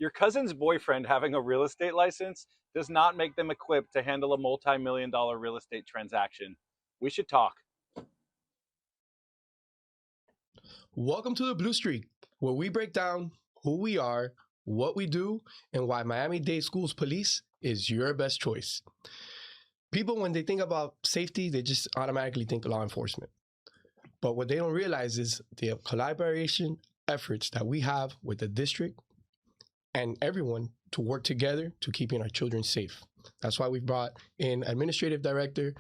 Your cousin's boyfriend having a real estate license does not make them equipped to handle a multi-million-dollar real estate transaction. We should talk. Welcome to the Blue Streak, where we break down who we are, what we do, and why Miami-Dade Schools Police is your best choice. People, when they think about safety, they just automatically think law enforcement. But what they don't realize is the collaboration efforts that we have with the district and everyone to work together to keeping our children safe. That's why we've brought in Administrative Director,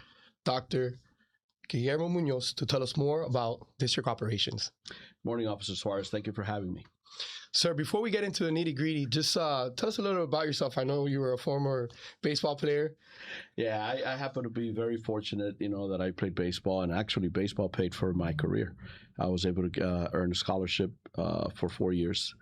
Dr. Guillermo Munoz, to tell us more about district operations. Morning, Officer Suarez. Thank you for having me. Sir, before we get into the nitty-gritty, just tell us a little about yourself. I know you were a former baseball player. Yeah, I happen to be very fortunate, that I played baseball, and actually baseball paid for my career. I was able to earn a scholarship for 4 years.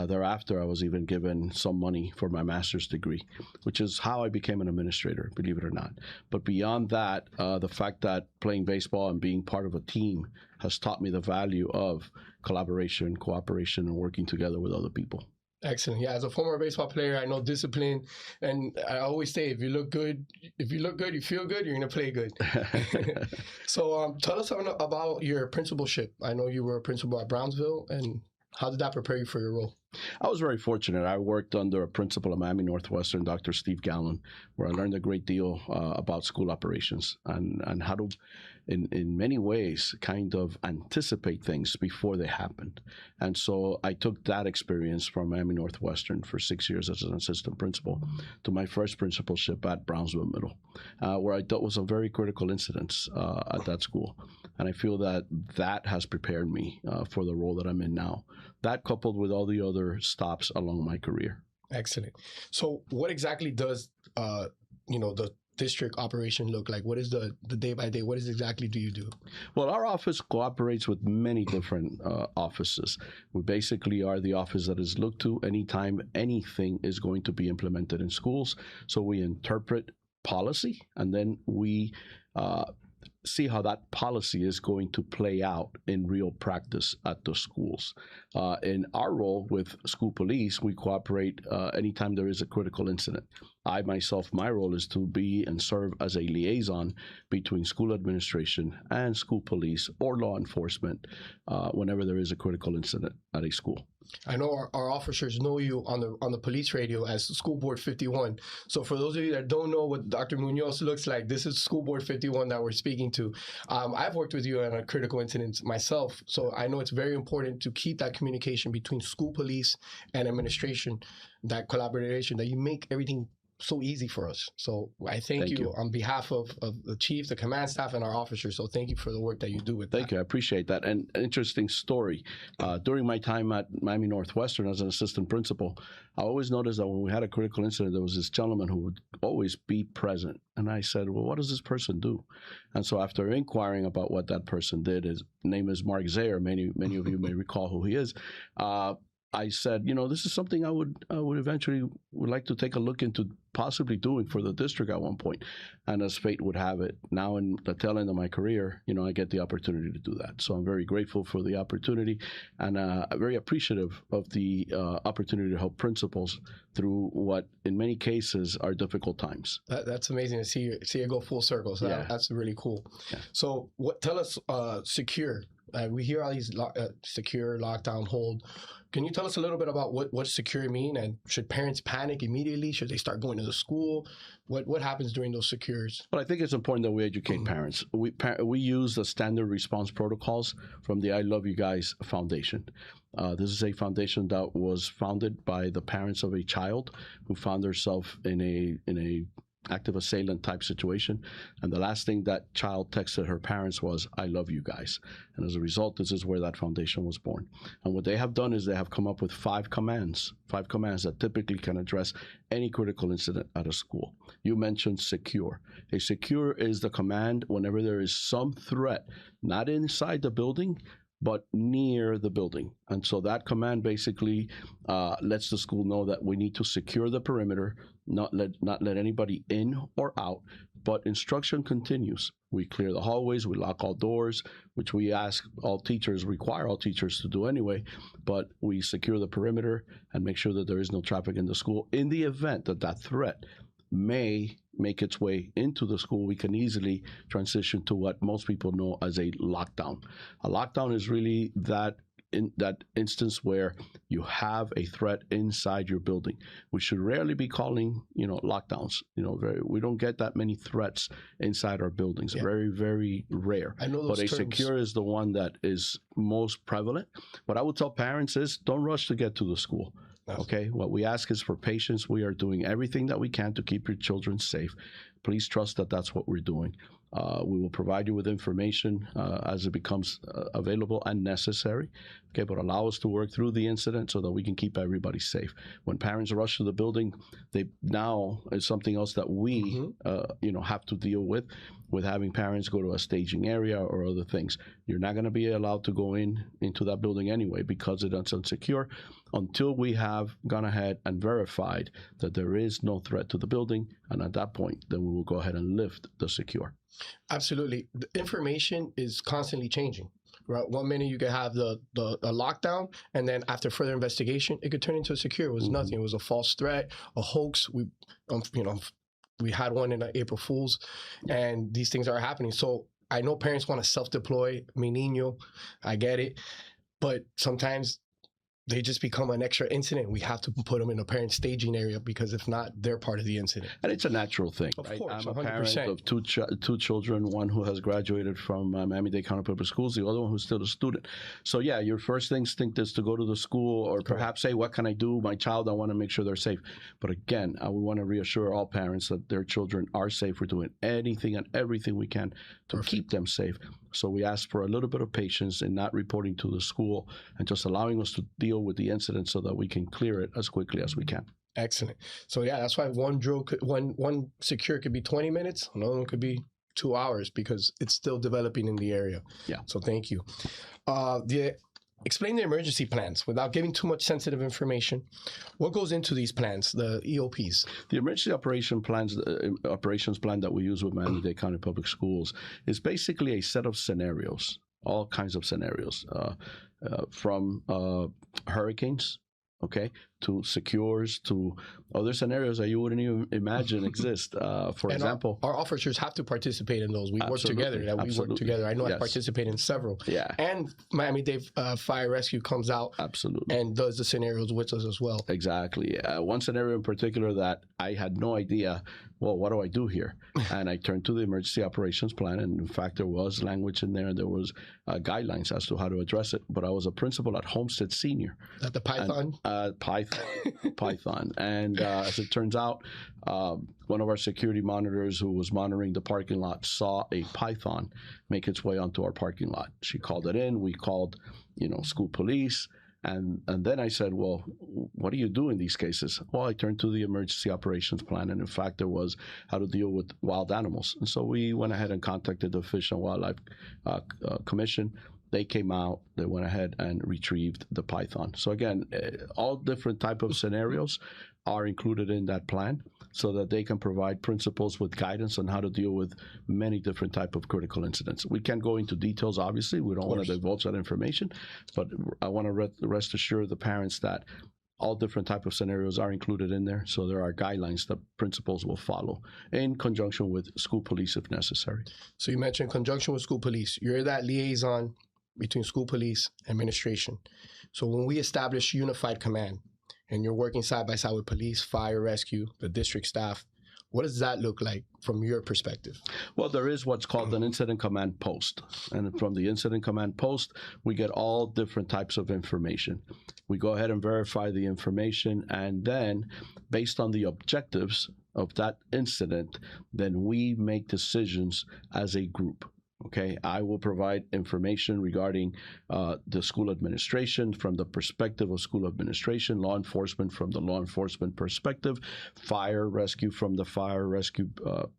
Thereafter, I was even given some money for my master's degree, which is how I became an administrator, believe it or not. But beyond that, the fact that playing baseball and being part of a team has taught me the value of collaboration, cooperation, and working together with other people. Excellent. Yeah, as a former baseball player, I know discipline, and I always say, if you look good, you feel good, you're gonna play good. So, tell us something about your principalship. I know you were a principal at Brownsville, and how did that prepare you for your role? I was very fortunate. I worked under a principal at Miami Northwestern, Dr. Steve Gallen, where I learned a great deal about school operations and how to, in many ways, kind of anticipate things before they happened. And so I took that experience from Miami Northwestern for 6 years as an assistant principal to my first principalship at Brownsville Middle, where I dealt with some very critical incidents at that school. And I feel that that has prepared me for the role that I'm in now. That coupled with all the other stops along my career. Excellent. So what exactly does, the district operation look like? What is the day by day? What exactly do you do? Well, our office cooperates with many different offices. We basically are the office that is looked to anytime anything is going to be implemented in schools. So we interpret policy, and then we see how that policy is going to play out in real practice at the schools. In our role with school police, we cooperate anytime there is a critical incident. I myself, my role is to be and serve as a liaison between school administration and school police or law enforcement whenever there is a critical incident at a school. I know our officers know you on the police radio as School Board 51. So for those of you that don't know what Dr. Munoz looks like, this is School Board 51 that we're speaking to. I've worked with you on a critical incident myself, so I know it's very important to keep that communication between school police and administration, that collaboration, that you make everything so easy for us. So I thank you on behalf of the chief, the command staff, and our officers. So thank you for the work that you do with that. Thank you. I appreciate that. And an interesting story. During my time at Miami Northwestern as an assistant principal, I always noticed that when we had a critical incident, there was this gentleman who would always be present. And I said, well, what does this person do? And so after inquiring about what that person did, his name is Mark Zayer. Many of you may recall who he is. I said, this is something I would eventually like to take a look into possibly doing for the district at one point. And as fate would have it, now in the tail end of my career, I get the opportunity to do that. So I'm very grateful for the opportunity and very appreciative of the opportunity to help principals through what, in many cases, are difficult times. That's amazing to see you go full circle. So yeah. That's really cool. Yeah. So tell us, secure. We hear all these secure, lockdown, hold. Can you tell us a little bit about what secure mean, and should parents panic immediately? Should they start going to the school? What happens during those secures? Well, I think it's important that we educate parents. We use the standard response protocols from the I Love You Guys Foundation. This is a foundation that was founded by the parents of a child who found herself in a active assailant type situation. And the last thing that child texted her parents was, I love you guys. And as a result, this is where that foundation was born. And what they have done is they have come up with 5 commands that typically can address any critical incident at a school. You mentioned secure. A secure is the command whenever there is some threat, not inside the building, but near the building. And so that command basically lets the school know that we need to secure the perimeter, not let anybody in or out, but instruction continues. We clear the hallways, we lock all doors, which we require all teachers to do anyway, but we secure the perimeter and make sure that there is no traffic in the school. In the event that that threat may make its way into the school, we can easily transition to what most people know as a lockdown. A lockdown is really in that instance where you have a threat inside your building. We should rarely be calling, lockdowns. We don't get that many threats inside our buildings. Yeah. Very, very rare. I know those But a terms. secure is the one that is most prevalent. What I would tell parents is don't rush to get to the school. Okay, what we ask is for patience. We are doing everything that we can to keep your children safe. Please trust that that's what we're doing. We will provide you with information as it becomes available and necessary. Okay, but allow us to work through the incident so that we can keep everybody safe. When parents rush to the building, now is something else that we have to deal with having parents go to a staging area or other things. You're not going to be allowed to go into that building anyway because it's unsecure until we have gone ahead and verified that there is no threat to the building. And at that point, then we will go ahead and lift the secure. Absolutely. The information is constantly changing. Right? 1 minute you could have the lockdown, and then after further investigation, it could turn into a secure. It was nothing. It was a false threat, a hoax. We had one in April Fool's, and these things are happening. So I know parents want to self-deploy. Mi niño, I get it, but sometimes they just become an extra incident. We have to put them in a parent staging area because if not, they're part of the incident. And it's a natural thing. Of right? course, I'm 100%. a parent of two children, one who has graduated from Miami-Dade County Public Schools, the other one who's still a student. So yeah, your first instinct is to go to the school or perhaps say, what can I do? My child, I want to make sure they're safe. But again, we want to reassure all parents that their children are safe. We're doing anything and everything we can to keep them safe. So we ask for a little bit of patience in not reporting to the school and just allowing us to deal with the incident so that we can clear it as quickly as we can. Excellent. So yeah, that's why one secure could be 20 minutes, another one could be 2 hours because it's still developing in the area. Yeah. So thank you. Explain the emergency plans without giving too much sensitive information. What goes into these plans, the EOPs? The emergency operations plan that we use with Miami-Dade County Public Schools is basically a set of scenarios, all kinds of scenarios, from hurricanes, to secures, to other scenarios that you wouldn't even imagine exist. For example, our officers have to participate in those. We work together. We work together. I know I participate in several. Yeah. And Miami-Dade Fire Rescue comes out and does the scenarios with us as well. Exactly. One scenario in particular that I had no idea, well, what do I do here? And I turned to the emergency operations plan, and in fact, there was language in there, and there was guidelines as to how to address it. But I was a principal at Homestead Senior. At the Python? Python. And as it turns out, one of our security monitors who was monitoring the parking lot saw a python make its way onto our parking lot. She called it in. We called, school police. And then I said, well, what do you do in these cases? Well, I turned to the emergency operations plan, and in fact, there was how to deal with wild animals. And so we went ahead and contacted the Fish and Wildlife Commission. They came out, they went ahead and retrieved the python. So again, all different type of scenarios are included in that plan so that they can provide principals with guidance on how to deal with many different type of critical incidents. We can't go into details, obviously. We don't want to divulge that information, but I want to rest assured the parents that all different type of scenarios are included in there. So there are guidelines that principals will follow in conjunction with school police if necessary. So you mentioned conjunction with school police. You're that liaison between school police administration. So when we establish unified command and you're working side by side with police, fire, rescue, the district staff, what does that look like from your perspective? Well, there is what's called an incident command post. And from the incident command post, we get all different types of information. We go ahead and verify the information, and then based on the objectives of that incident, then we make decisions as a group. Okay, I will provide information regarding the school administration from the perspective of school administration, law enforcement from the law enforcement perspective, fire rescue from the fire rescue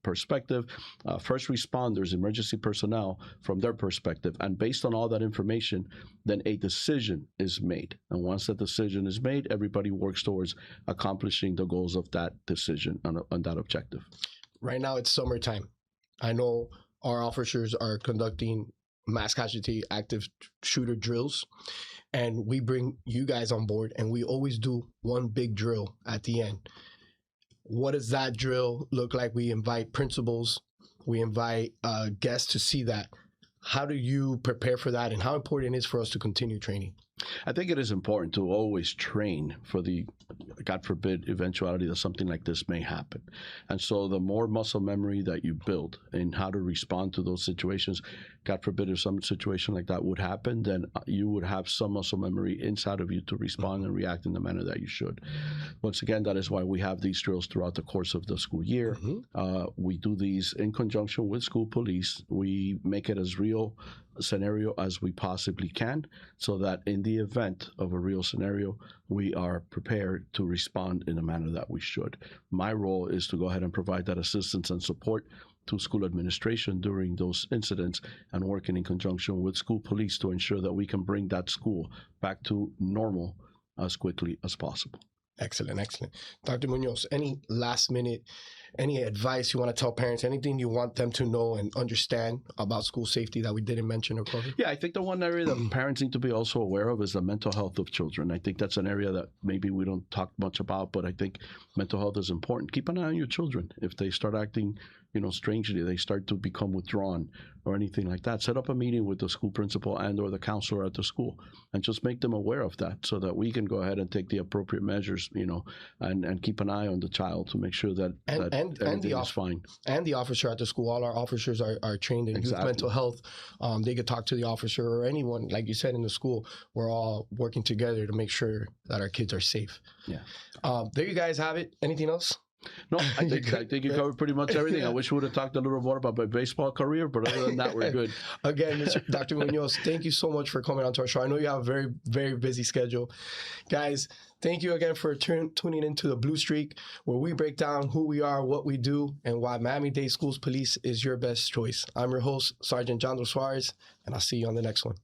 perspective, first responders, emergency personnel from their perspective. And based on all that information, then a decision is made. And once that decision is made, everybody works towards accomplishing the goals of that decision on that objective. Right now it's summertime. I know our officers are conducting mass casualty active shooter drills, and we bring you guys on board, and we always do one big drill at the end. What does that drill look like? We invite principals, we invite guests to see that. How do you prepare for that, and how important it is for us to continue training? I think it is important to always train for the, God forbid, eventuality that something like this may happen. And so the more muscle memory that you build in how to respond to those situations, God forbid if some situation like that would happen, then you would have some muscle memory inside of you to respond and react in the manner that you should. Once again, that is why we have these drills throughout the course of the school year. We do these in conjunction with school police. We make it as real scenario as we possibly can, so that in the event of a real scenario, we are prepared to respond in the manner that we should. My role is to go ahead and provide that assistance and support to school administration during those incidents, and working in conjunction with school police to ensure that we can bring that school back to normal as quickly as possible. Excellent, excellent. Dr. Munoz, any last minute, any advice you want to tell parents, anything you want them to know and understand about school safety that we didn't mention or cover? Yeah, I think the one area that parents need to be also aware of is the mental health of children. I think that's an area that maybe we don't talk much about, but I think mental health is important. Keep an eye on your children. If they start acting, strangely, they start to become withdrawn or anything like that, set up a meeting with the school principal and or the counselor at the school, and just make them aware of that, so that we can go ahead and take the appropriate measures, and keep an eye on the child to make sure that everything is fine. And the officer at the school, all our officers are trained in youth mental health. They could talk to the officer or anyone, like you said, in the school. We're all working together to make sure that our kids are safe. Yeah. There you guys have it. Anything else? No, I think you covered pretty much everything. I wish we would have talked a little more about my baseball career, but other than that, we're good. Again, Dr. Munoz, thank you so much for coming on to our show. I know you have a very, very busy schedule. Guys, thank you again for tuning into the Blue Streak, where we break down who we are, what we do, and why Miami-Dade Schools Police is your best choice. I'm your host, Sergeant Jandro Suarez, and I'll see you on the next one.